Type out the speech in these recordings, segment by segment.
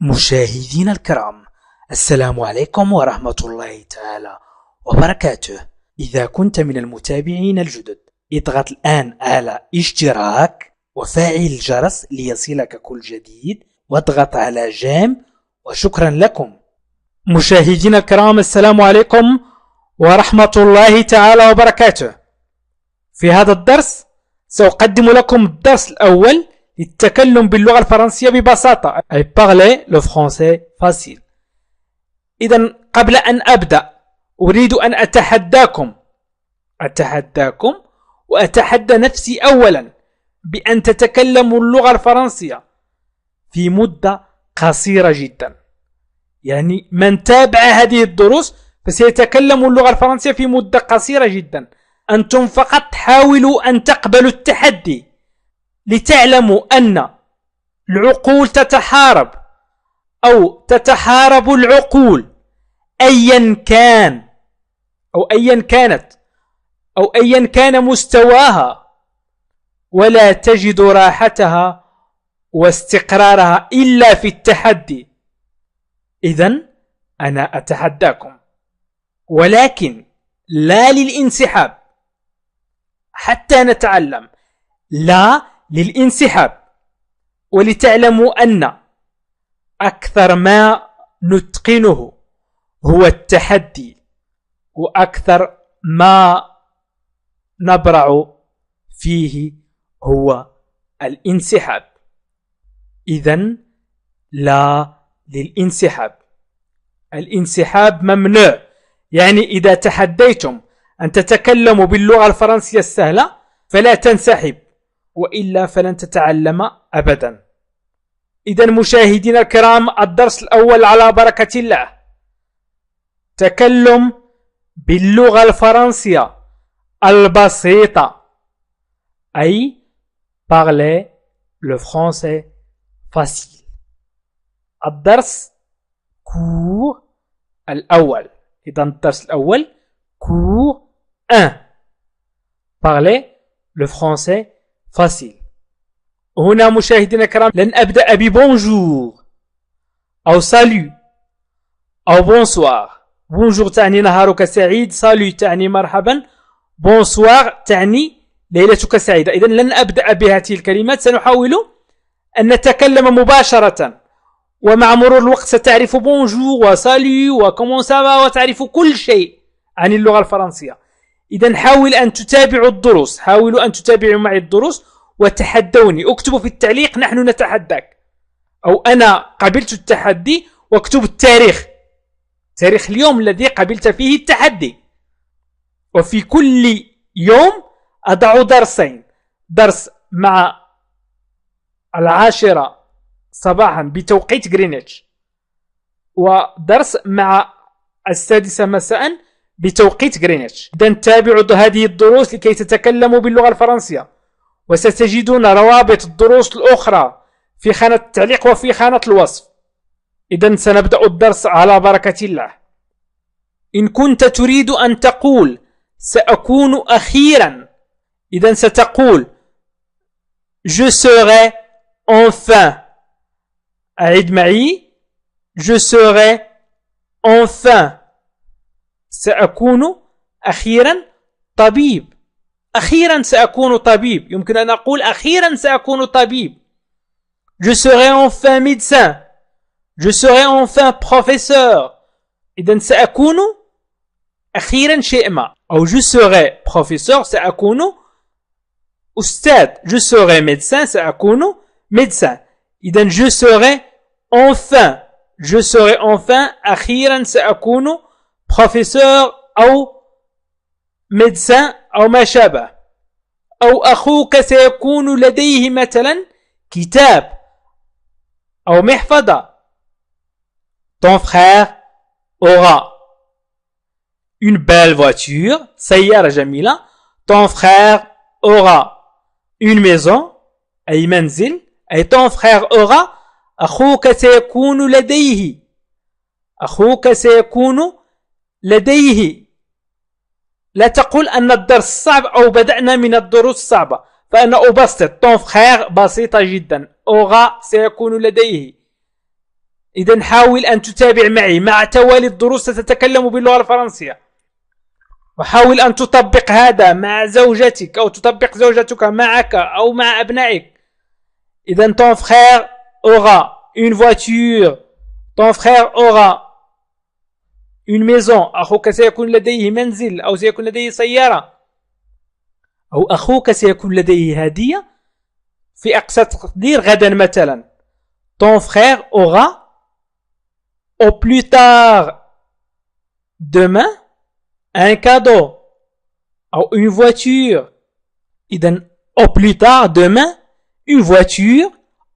مشاهدينا الكرام، السلام عليكم ورحمة الله تعالى وبركاته. إذا كنت من المتابعين الجدد اضغط الآن على اشتراك وفعل الجرس ليصلك كل جديد واضغط على جيم، وشكرا لكم. مشاهدينا الكرام، السلام عليكم ورحمة الله تعالى وبركاته. في هذا الدرس سأقدم لكم الدرس الأول للتكلم باللغة الفرنسية ببساطة، أي parler le français facile. إذن قبل أن أبدأ أريد أن أتحداكم وأتحدى نفسي أولا بأن تتكلموا اللغة الفرنسية في مدة قصيرة جدا. يعني من تابع هذه الدروس فسيتكلم اللغة الفرنسية في مدة قصيرة جدا. أنتم فقط حاولوا أن تقبلوا التحدي لتعلموا أن العقول تتحارب أو تتحارب العقول أيا كان أو أيا كانت أو أيا كان مستواها، ولا تجد راحتها واستقرارها إلا في التحدي. إذن أنا أتحداكم، ولكن لا للانسحاب حتى نتعلم، لا للانسحاب، ولتعلموا أن أكثر ما نتقنه هو التحدي، وأكثر ما نبرع فيه هو الانسحاب. إذن لا للانسحاب. الانسحاب ممنوع. يعني إذا تحديتم أن تتكلموا باللغة الفرنسية السهلة فلا تنسحب، وإلا فلن تتعلم أبدا. إذن مشاهدينا الكرام، الدرس الأول على بركة الله، تكلم باللغة الفرنسية البسيطة، أي parler le français facile. الدرس cours الأول. إذن الدرس الأول cours 1 parler le français facile. هنا مشاهدينا الكرام لن أبدأ ببونجور أو سالو أو بونسوار. بونجور تعني نهارك سعيد، سالو تعني مرحبا، بونسوار تعني ليلتك سعيدة. إذن لن أبدأ بهذه الكلمات، سنحاول أن نتكلم مباشرة، ومع مرور الوقت ستعرف بونجور وسالو وكمون سافا، وتعرف كل شيء عن اللغة الفرنسية. إذن حاول أن تتابعوا الدروس، حاولوا أن تتابعوا معي الدروس وتحدوني. اكتبوا في التعليق نحن نتحداك، أو أنا قبلت التحدي، واكتب التاريخ، تاريخ اليوم الذي قبلت فيه التحدي. وفي كل يوم أضع درسين، درس مع 10 صباحا بتوقيت غرينتش، ودرس مع 6 مساء بتوقيت غرينتش. إذن تابعوا هذه الدروس لكي تتكلموا باللغة الفرنسية، وستجدون روابط الدروس الأخرى في خانة التعليق وفي خانة الوصف. إذن سنبدأ الدرس على بركة الله. إن كنت تريد أن تقول سأكون أخيرا، إذن ستقول je serai enfin. أعد معي je serai enfin. سأكون أخيرا طبيب. أخيرا سأكون طبيب. يمكن أن أقول أخيرا سأكون طبيب. je serai enfin médecin. je serai enfin professeur. إذن سأكون أخيرا شيء ما. أو je serai professeur سأكون أستاذ. je serai médecin سأكون médecin. إذن je serai enfin. je serai enfin أخيرا سأكون professeur أو médecin أو ما شابه. أو أخوك سيكون لديه مثلا كتاب أو محفظة. ton frère aura une belle voiture، سيارة جميلة. ton frère aura une maison، أي منزل. أي ton frère aura، أخوك سيكون لديه، أخوك سيكون لديه. لا تقول أن الدرس صعب أو بدأنا من الدروس الصعبة، فأنا أبسط. ton frère بسيطة جدا. aura سيكون لديه. إذن حاول أن تتابع معي. مع توالي الدروس ستتكلم باللغة الفرنسية، وحاول أن تطبق هذا مع زوجتك أو تطبق زوجتك معك أو مع أبنائك. إذن ton frère aura une voiture, ton frère aura une maison. أخوك سيكون لديه منزل أو سيكون لديه سيارة، أو أخوك سيكون لديه هدية في أقصى تقدير غدا مثلا. ton frère aura au plus tard demain un cadeau أو une voiture. إذن au plus tard demain une voiture.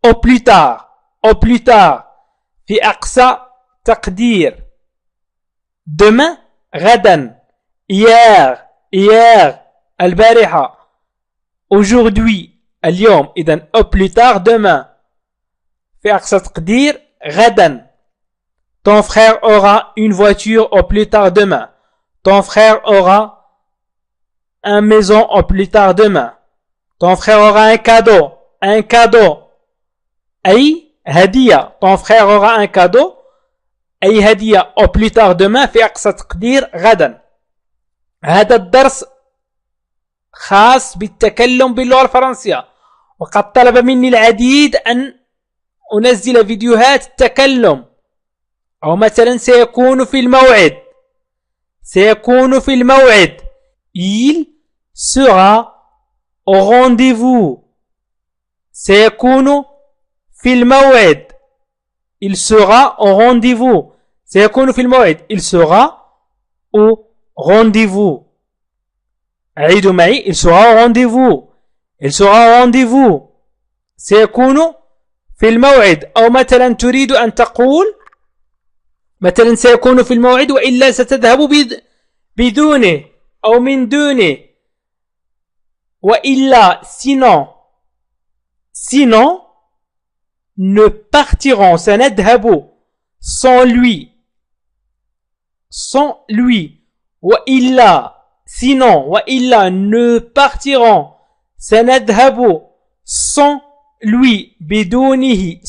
au plus tard في أقصى تقدير. demain غدا. hier البارحة. aujourd'hui اليوم. إذن au plus tard demain في أقصى تقدير غدا. ton frère aura une voiture au plus tard demain. ton frère aura une maison au plus tard demain. ton frère aura un cadeau أي هدية. ton frère aura un cadeau أي هدية au plus tard demain في أقصى تقدير غدا. هذا الدرس خاص بالتكلم باللغة الفرنسية، وقد طلب مني العديد أن أنزل فيديوهات التكلم، أو مثلا سيكون في الموعد. il sera au rendez-vous. سيكون في الموعد. il sera au rendez-vous. سيكون في الموعد. il sera au rendez-vous. عيدوا معي. il sera au rendez-vous. il sera au rendez-vous. سيكون في الموعد. أو مثلا تريد أن تقول مثلا سيكون في الموعد وإلا ستذهب بدونه أو من دونه. وإلا sinon ne partiront. سنذهب sans lui. وإلا ne partiront. سنذهب sans lui بدونه.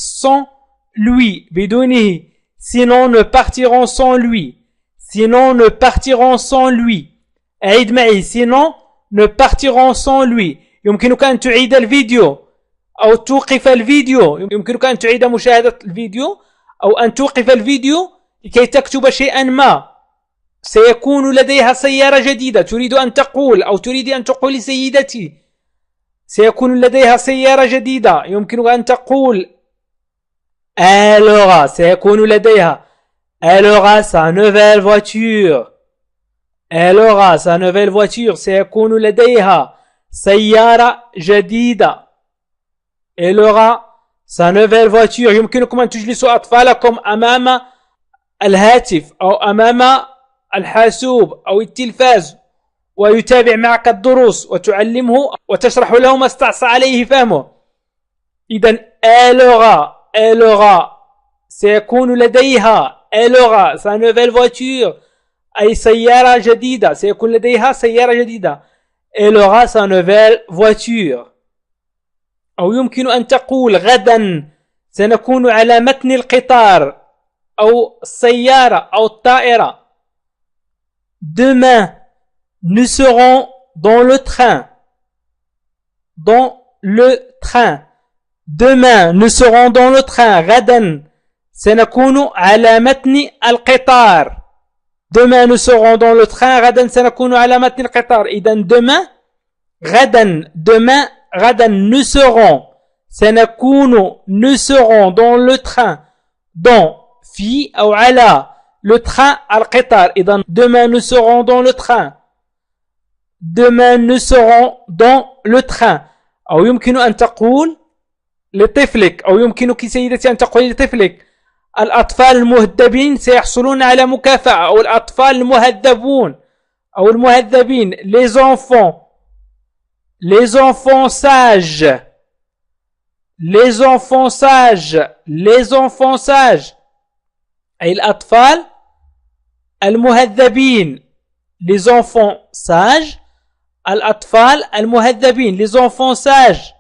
sinon ne partiront sans lui. أعيد معي. sinon ne partiront sans lui. يمكنك أن تعيد الفيديو أو توقف الفيديو. يمكنك أن تعيد مشاهدة الفيديو أو أن توقف الفيديو لكي تكتب شيئا ما. سيكون لديها سيارة جديدة تريد أن تقول، أو تريد أن تقول سيدتي سيكون لديها سيارة جديدة. يمكنك أن تقول سيكون لديها sa nouvelle voiture. سيكون لديها سيارة جديدة. sa nouvelle voiture. يمكنكم أن تجلسوا أطفالكم أمام الهاتف أو أمام الحاسوب أو التلفاز ويتابع معك الدروس وتعلمه وتشرح له ما استعصى عليه فهمه. إذن elle aura سيكون لديها sa nouvelle voiture أي سيارة جديدة. سيكون لديها سيارة جديدة. elle aura sa nouvelle voiture. أو يمكن أن تقول غدا سنكون على متن القطار أو السيارة أو الطائرة. demain nous serons dans le train. demain nous serons dans le train. غدا سنكون على متن القطار. demain nous serons dans le train. غدا سنكون على متن القطار. إذن demain غدا nous serons nous serons dans le train. dans في أو على le train القطار. إذن demain nous serons dans le train. أو يمكن أن تقول لطفلك، أو يمكنك سيدتي أن تقولي لطفلك الأطفال المهذبين سيحصلون على مكافأة. أو الأطفال المهذبون أو المهذبين les enfants sages أي الأطفال المهذبين. les enfants sages الأطفال المهذبين les enfants sages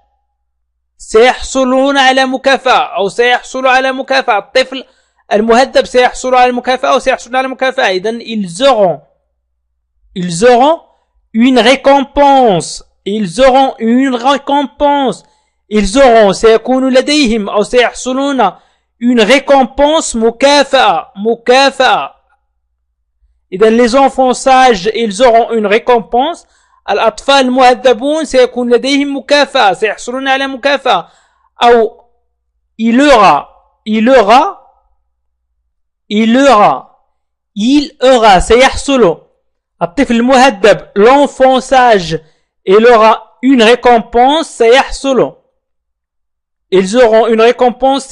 سيحصلون على مكافأة أو سيحصل على مكافأة. الطفل المهذب سيحصل على المكافأة وسيحصل على المكافأة. إذن ils auront une récompense. Ils auront une récompense. Ils auront سيكون لديهم أو سيحصلون une récompense مكافأة. إذن les enfants sages ils auront une récompense. الأطفال المهذبون سيكون لديهم مكافأة سيحصلون على مكافأة. أو il aura سيحصل الطفل المهذب l'enfant sage il aura une récompense سيحصل. ils auront une récompense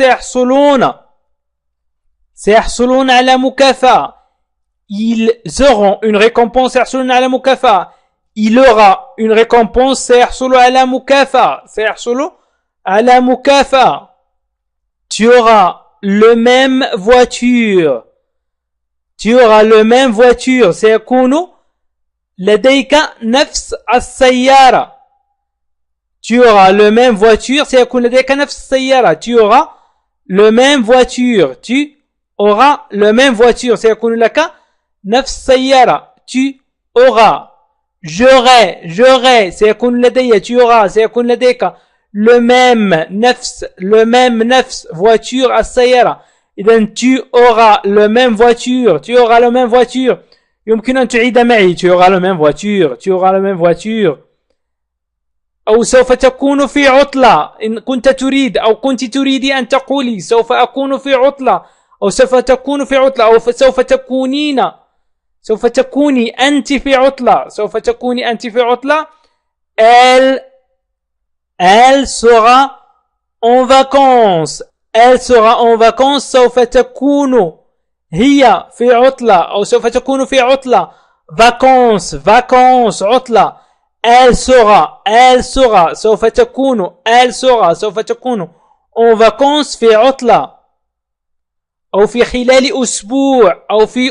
سيحصلون على مكافأة. ils auront une récompense سيحصلون على مكافأة. il aura une récompense سيحصل على مكافأة. tu auras le même voiture. سيكون لديك نفس السيارة. tu auras le même voiture سيكون لديك نفس السيارة. tu auras le même voiture سيكون لك نفس السيارة. tu auras j'aurai سيكون لدي. tu auras سيكون لديك le même نفس voiture السيارة. إذن tu auras le même voiture يمكن أن تعيد معي. tu auras le même voiture. أو سوف تكون في عطلة إن كنت تريد أو كنت تريدي أن تقولي سوف أكون في عطلة أو سوف تكون في عطلة أو سوف تكوني أنت في عطلة. elle sera en vacances. سوف تكون هي في عطلة أو سوف تكون في عطلة. vacances عطلة. elle sera سوف تكون en vacances في عطلة. أو في خلال أسبوع أو في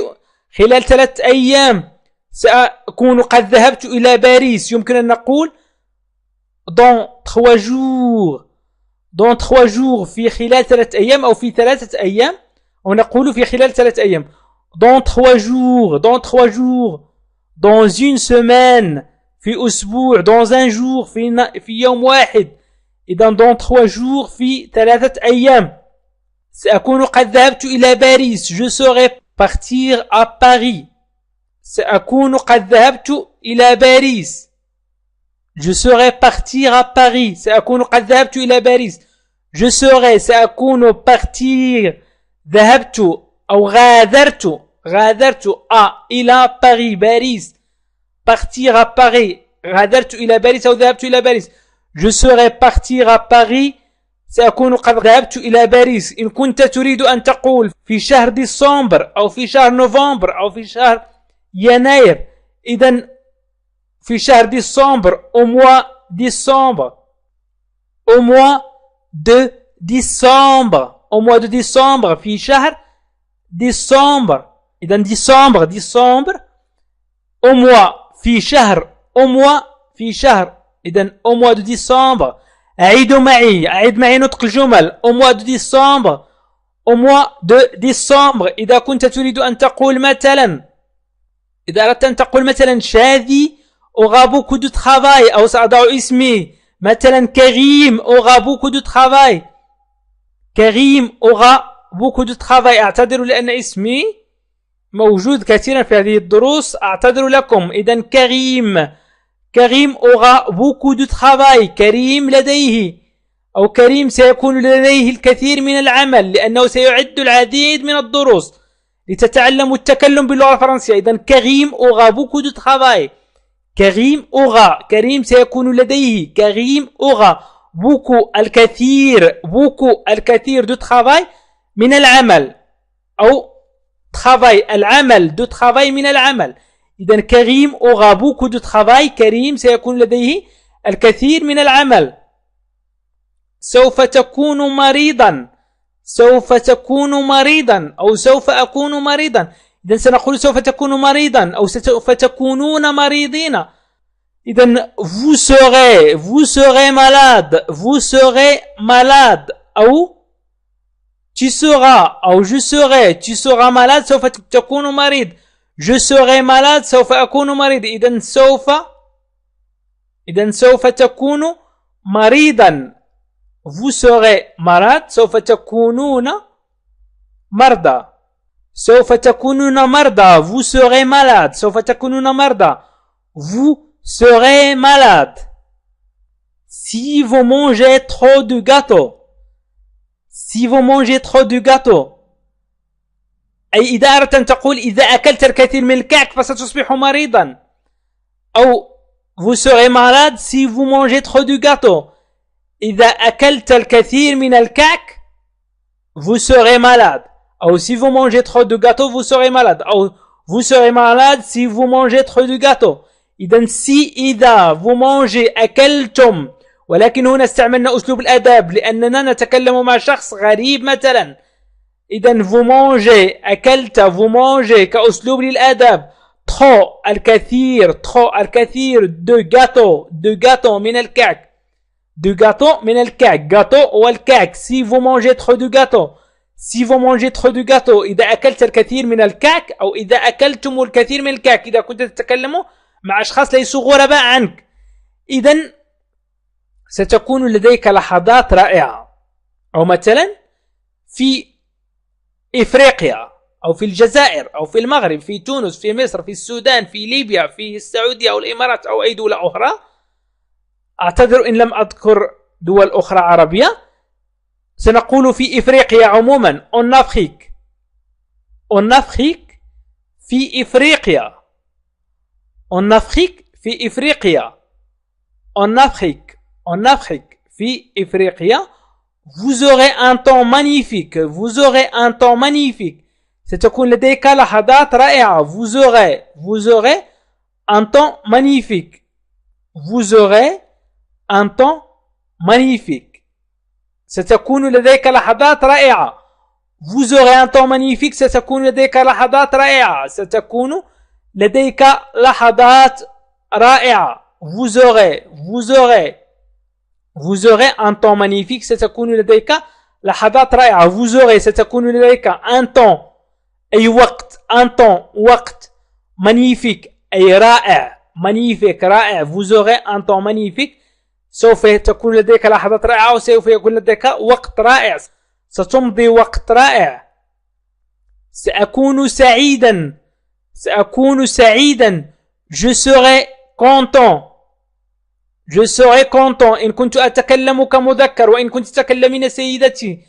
خلال 3 أيام سأكون قد ذهبت إلى باريس. يمكن أن نقول dans 3 jours في خلال 3 أيام أو في 3 أيام أو نقول في خلال 3 أيام. dans 3 jours dans une semaine في أسبوع dans un jour في يوم واحد. إذا dans 3 jours في 3 أيام سأكون قد ذهبت إلى باريس. je serai partir à Paris. سأكون قد ذهبت إلى باريس. je serai partir à Paris. سأكون قد ذهبت إلى باريس. je serai سأكون partir ذهبت أو غادرت إلى باريس. partir à Paris غادرت إلى باريس أو ذهبت إلى باريس. je serai partir à Paris سأكون قد ذهبت إلى باريس. إن كنت تريد أن تقول في شهر ديسمبر أو في شهر نوفمبر أو في شهر يناير. إذن في شهر ديسمبر au mois de décembre في شهر ديسمبر. إذن ديسمبر au mois في شهر إذن au mois de décembre. أعيد معي نطق الجمل. au mois de décembre إذا كنت تريد أن تقول مثلا إذا أردت أن تقول مثلا شادي aura beaucoup de travail أو سأضع اسمي مثلا كريم aura beaucoup de travail. أعتذر لأن اسمي موجود كثيرا في هذه الدروس. أعتذر لكم. إذن كريم aura beaucoup de travail. كريم لديه أو كريم سيكون لديه الكثير من العمل لأنه سيعد العديد من الدروس لتتعلموا التكلم باللغة الفرنسية. إذن كريم aura beaucoup de travail. كريم سيكون لديه. كريم aura beaucoup الكثير de travail من العمل أو العمل de travail من العمل. إذن كريم aura beaucoup de travail. كريم سيكون لديه الكثير من العمل. سوف تكون مريضا أو سوف أكون مريضا. إذن سنقول سوف تكون مريضا أو سوف تكونون مريضين. إذن vous serez malade أو tu seras أو je serai tu seras malade سوف تكون مريض je serai malade سوف أكون مريض إذن سوف تكون مريضا vous serez malade سوف تكونون مرضى سوف تكونون مرضى vous serez malade سوف تكونون مرضى vous serez malade si vous mangez trop de gâteaux si vous mangez trop de gâteaux أي إذا أردت أن تقول إذا أكلت الكثير من الكعك فستصبح مريضا أو vous serez malade si vous mangez trop de gâteaux إذا أكلت الكثير من الكعك vous serez malade أو si vous mangez trop de gâteaux vous serez malade أو vous serez malade si vous mangez trop de gâteaux إذا si إذا vous mangez أكلتم ولكن هنا استعملنا أسلوب الأداب لأننا نتكلم مع شخص غريب مثلا إذا vous mangez أكلت vous mangez كأسلوب للأداب trop الكثير de gâteaux من الكعك de gâteaux من الكعك gâteau والكعك si vous mangez trop de gâteaux si vous mangez trop de gâteaux إذا أكلت الكثير من الكعك أو إذا أكلتم الكثير من الكعك إذا كنت تتكلم مع أشخاص ليسوا غرباء عنك إذن ستكون لديك لحظات رائعة أو مثلا في إفريقيا أو في الجزائر أو في المغرب في تونس في مصر في السودان في ليبيا في السعودية أو الإمارات أو أي دولة أخرى أعتذر إن لم أذكر دول أخرى عربية سنقول في إفريقيا عموما en Afrique في إفريقيا en Afrique في إفريقيا en Afrique في إفريقيا vous aurez un temps magnifique ستكون لديك لحظات رائعة vous aurez un temps magnifique vous aurez un temps magnifique ستكون لديك لحظات رائعة vous aurez un temps magnifique ستكون لديك لحظات رائعة ستكون لديك لحظات رائعة vous aurez un temps magnifique ستكون لديك لحظات رائعة vous aurez ستكون لديك un temps أي وقت un temps وقت magnifique أي رائع magnifique رائع vous aurez un temps magnifique سوف تكون لديك لحظات رائعة وسوف يكون لديك وقت رائع ستمضي وقت رائع سأكون سعيدا je serai content إن كنت أتكلم كمذكر وإن كنت تتكلمين سيدتي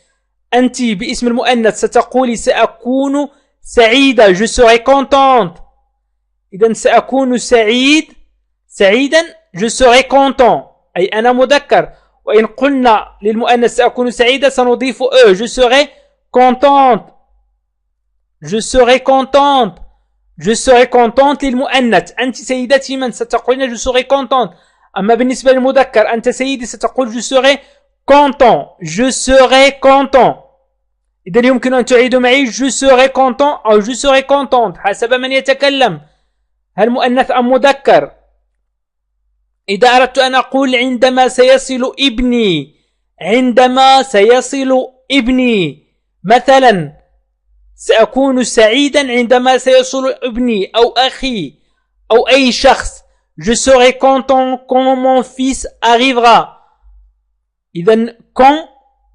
أنت باسم المؤنث ستقولي سأكون سعيدة je serai contente إذن سأكون سعيدا je serai content أي أنا مذكر وإن قلنا للمؤنث سأكون سعيدة سنضيف je serai contente للمؤنث أنت سيدتي من ستقولين je serai contente أما بالنسبة للمذكر أنت سيدي ستقول je serai content إذن يمكن أن تعيد معي je serai content أو je serai contente حسب من يتكلم هل مؤنث أم مذكر إذا أردت أن أقول عندما سيصل ابني مثلا سأكون سعيدا عندما سيصل ابني أو أخي أو أي شخص je serai content quand mon fils arrivera إذن quand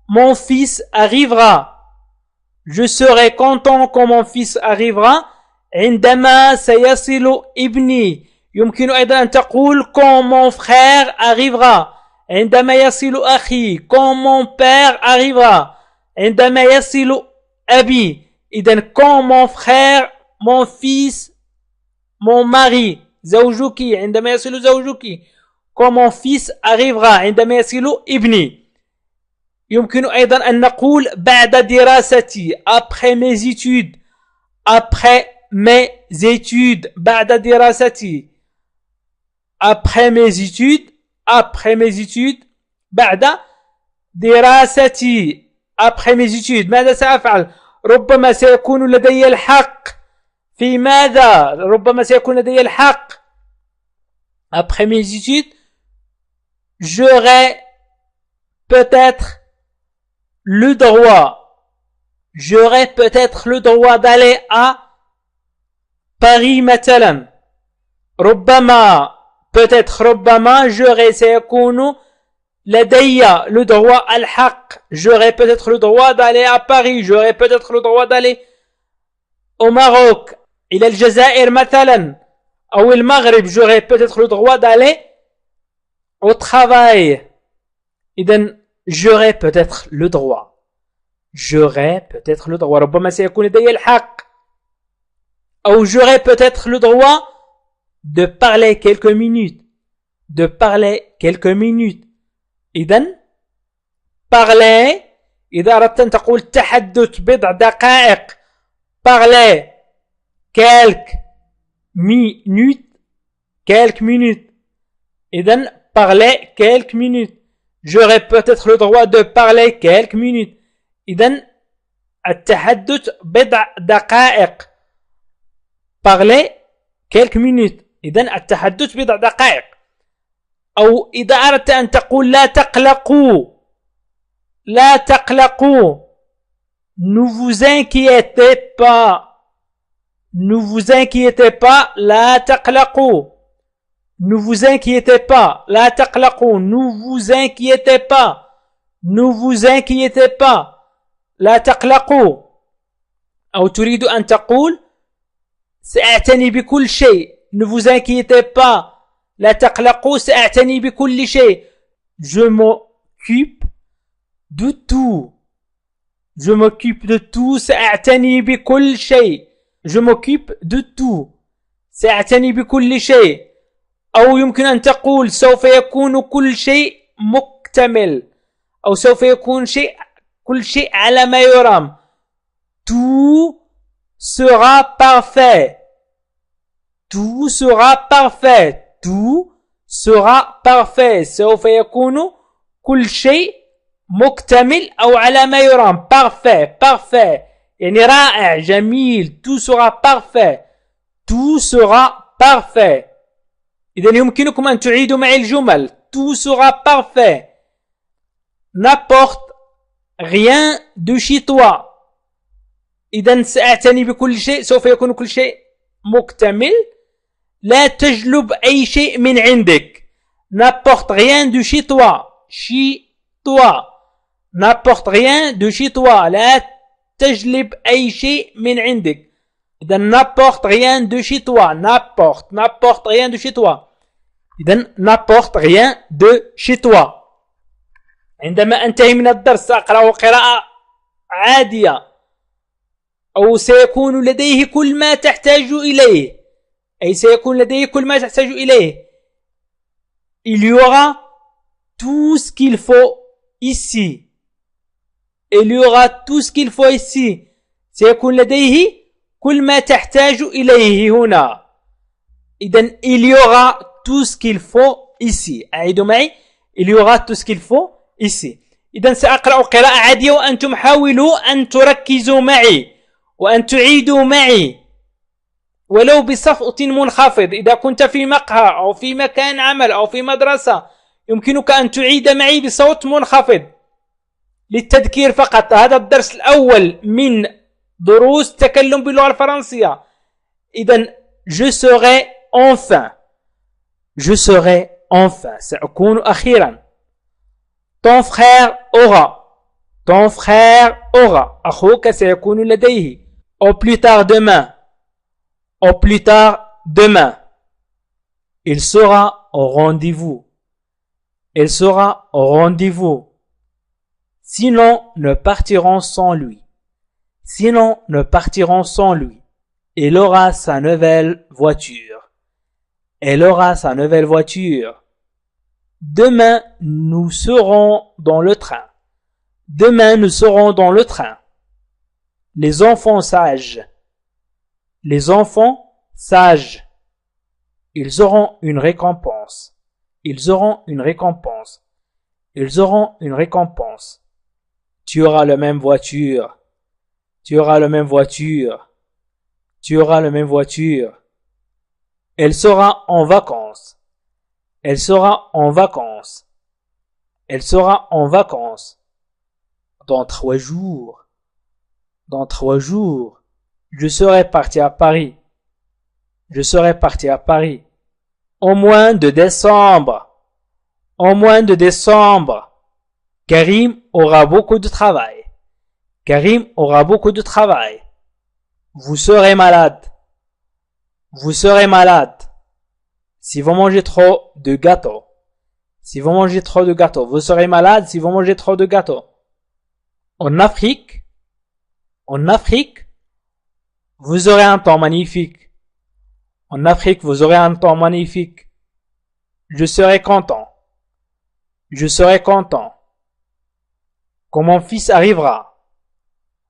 mon fils arrivera je serai content quand mon fils arrivera عندما سيصل ابني يمكن أيضا أن تقول quand mon frère arrivera عندما يصل أخي quand mon père arrivera عندما يصل أبي إذن quand mon frère mon fils mon mari زوجك عندما يصل زوجك quand mon fils arrivera عندما يصل ابني يمكن أيضا أن نقول بعد دراستي après mes études بعد دراستي après mes études بعد دراستي après mes études ماذا سأفعل ربما سيكون لدي الحق في ماذا ربما سيكون لدي الحق après mes études j'aurai peut-être le droit j'aurais peut-être le droit d'aller à Paris مثلا. ربما peut-être ربما j'aurais سيكون لدي le droit الحق. J'aurais peut-être le droit d'aller à Paris. J'aurais peut-être le droit d'aller au Maroc. إلى الجزائر مثلا. أو المغرب. J'aurais peut-être le droit d'aller au travail. إذن j'aurais peut-être le droit. J'aurais peut-être le droit. ربما سيكون لدي الحق. أو j'aurais peut-être le droit de parler quelques minutes. De parler quelques minutes. إذن parler إذا أردت أن تقول تحدث بضع دقائق parler quelques minutes إذن parler quelques minutes. J'aurais peut-être le droit de parler quelques minutes. إذن التحدث بضع دقائق parler quelques minutes. إذن التحدث بضع دقائق. أو إذا أردت أن تقول لا تقلقوا لا تقلقوا ne vous inquiétez pas ne vous inquiétez pas لا تقلقوا ne vous inquiétez pas لا تقلقوا ne vous inquiétez pas ne vous inquiétez pas لا تقلقوا. أو تريد أن تقول سأعتني بكل شيء ne vous inquiétez pas لا تقلقوا سأعتني بكل شيء. Je m'occupe de tout. Je m'occupe de tout سأعتني بكل شيء. Je m'occupe de tout سأعتني بكل شيء. أو يمكن أن تقول سوف يكون كل شيء مكتمل أو سوف يكون كل شيء على ما يرام. Tout sera parfait. Tout sera parfait. Tout sera parfait. سوف يكون كل شيء مكتمل أو على ما يرام. Parfait. Parfait. يعني رائع جميل. Tout sera parfait. Tout sera parfait. إذن يمكنكم أن تعيدوا معي الجمل. Tout sera parfait. N'apporte rien de chez toi. إذن سأعتني بكل شيء سوف يكون كل شيء مكتمل. لا تجلب أي شيء من عندك. N'apporte rien de chez toi. Chez toi. N'apporte rien de chez toi. لا تجلب أي شيء من عندك. إذن n'apporte rien de chez toi. N'apporte rien de chez toi. إذن n'apporte rien de chez toi. عندما أنتهي من الدرس سأقرأ قراءة عادية. أو سيكون لديه كل ما تحتاج إليه. أي سيكون لديه كل ما تحتاج إليه. Il y aura tout ce qu'il faut ici. Il y aura tout ce qu'il faut ici. سيكون لديه كل ما تحتاج إليه هنا. إذن il y aura tout ce qu'il faut ici. أعيدوا معي. Il y aura tout ce qu'il faut ici. إذن سأقرأ قراءة عادية وأنتم حاولوا أن تركزوا معي وأن تعيدوا معي ولو بصوت منخفض. إذا كنت في مقهى أو في مكان عمل أو في مدرسة يمكنك أن تعيد معي بصوت منخفض للتذكير فقط. هذا الدرس الأول من دروس تكلم باللغة الفرنسية. إذن je serai enfin. Je serai enfin. سأكون أخيرا. Ton frère aura. Ton frère aura. أخوك سيكون لديه. Au plus tard demain. Au plus tard demain. Il sera au rendez-vous. Il sera au rendez-vous. Sinon, nous partirons sans lui. Sinon, nous partirons sans lui. Il aura sa nouvelle voiture. Elle aura sa nouvelle voiture. Demain, nous serons dans le train. Demain, nous serons dans le train. Les enfants sages. Les enfants sages. Ils auront une récompense. Ils auront une récompense. Ils auront une récompense. Tu auras la même voiture. Tu auras la même voiture. Tu auras la même voiture. Elle sera en vacances. Elle sera en vacances. Elle sera en vacances. Dans 3 jours. Dans 3 jours, je serai parti à Paris. Je serai parti à Paris. Au mois de décembre. Au mois de décembre. Karim aura beaucoup de travail. Karim aura beaucoup de travail. Vous serez malade. Vous serez malade. Si vous mangez trop de gâteaux. Si vous mangez trop de gâteaux. Vous serez malade si vous mangez trop de gâteaux. En Afrique, vous aurez un temps magnifique. En Afrique, vous aurez un temps magnifique. Je serai content. Je serai content. Quand mon fils arrivera.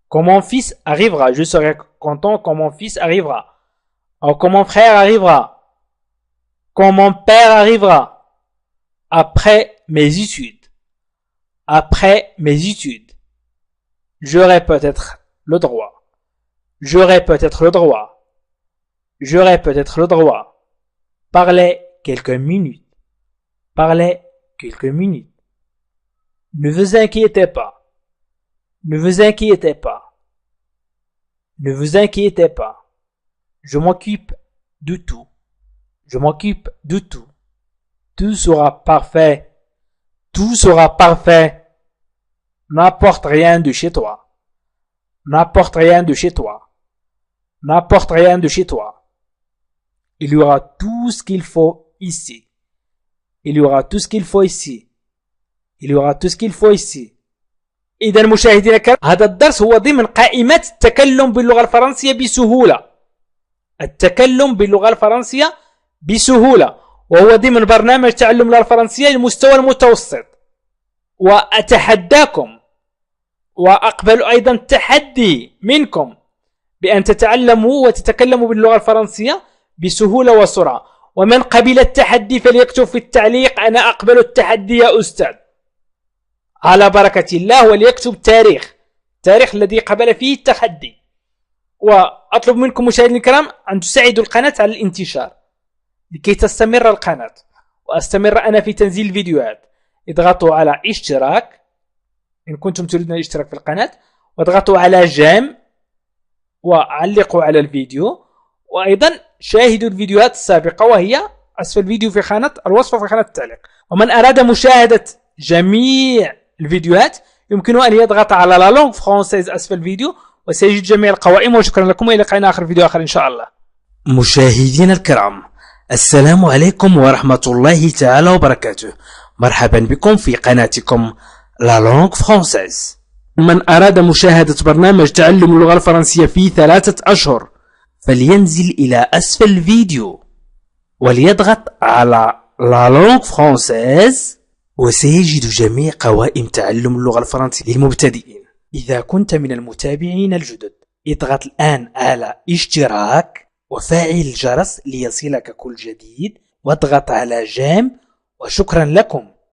Quand mon fils arrivera. Je serai content quand mon fils arrivera. Ou quand mon frère arrivera. Quand mon père arrivera. Après mes études. Après mes études. J'aurai peut-être le droit. J'aurai peut-être le droit. J'aurai peut-être le droit. Parlez quelques minutes. Parlez quelques minutes. Ne vous inquiétez pas. Ne vous inquiétez pas. Ne vous inquiétez pas. Je m'occupe de tout. Je m'occupe de tout. Tout sera parfait. Tout sera parfait. N'apporte rien de chez toi. N'apporte rien de chez toi. N'apporte rien de chez toi. Il y aura tout ce qu'il faut ici. Il y aura tout ce qu'il faut ici. Il y aura tout ce qu'il faut ici. إذا مشاهدينا الكرام، هذا الدرس هو ضمن قائمة التكلم باللغة الفرنسية بسهولة. التكلم باللغة الفرنسية بسهولة، وهو ضمن برنامج تعلم اللغة الفرنسية للمستوى المتوسط. وأتحداكم وأقبل أيضا تحدي منكم بأن تتعلموا وتتكلموا باللغة الفرنسية بسهولة وسرعة. ومن قبل التحدي فليكتب في التعليق أنا أقبل التحدي يا أستاذ، على بركة الله، وليكتب تاريخ الذي قبل فيه التحدي. وأطلب منكم مشاهدينا الكرام أن تساعدوا القناة على الانتشار لكي تستمر القناة وأستمر أنا في تنزيل الفيديوهات. اضغطوا على اشتراك إن كنتم تريدون الاشتراك في القناة، واضغطوا على جيم، وعلقوا على الفيديو، وأيضا شاهدوا الفيديوهات السابقة وهي أسفل الفيديو في خانة الوصف وفي خانة التعليق. ومن أراد مشاهدة جميع الفيديوهات يمكنه أن يضغط على لا لونغ فرونسيز أسفل الفيديو وسيجد جميع القوائم. وشكرا لكم وإلى لقاء آخر فيديو آخر إن شاء الله. مشاهدينا الكرام، السلام عليكم ورحمة الله تعالى وبركاته. مرحبا بكم في قناتكم لا لونغ فرونسيز. من أراد مشاهدة برنامج تعلم اللغة الفرنسية في 3 أشهر فلينزل إلى أسفل الفيديو وليضغط على لا لونغ فرونسيز وسيجد جميع قوائم تعلم اللغة الفرنسية للمبتدئين. إذا كنت من المتابعين الجدد اضغط الآن على اشتراك وفعل الجرس ليصلك كل جديد، واضغط على جيم، وشكرا لكم.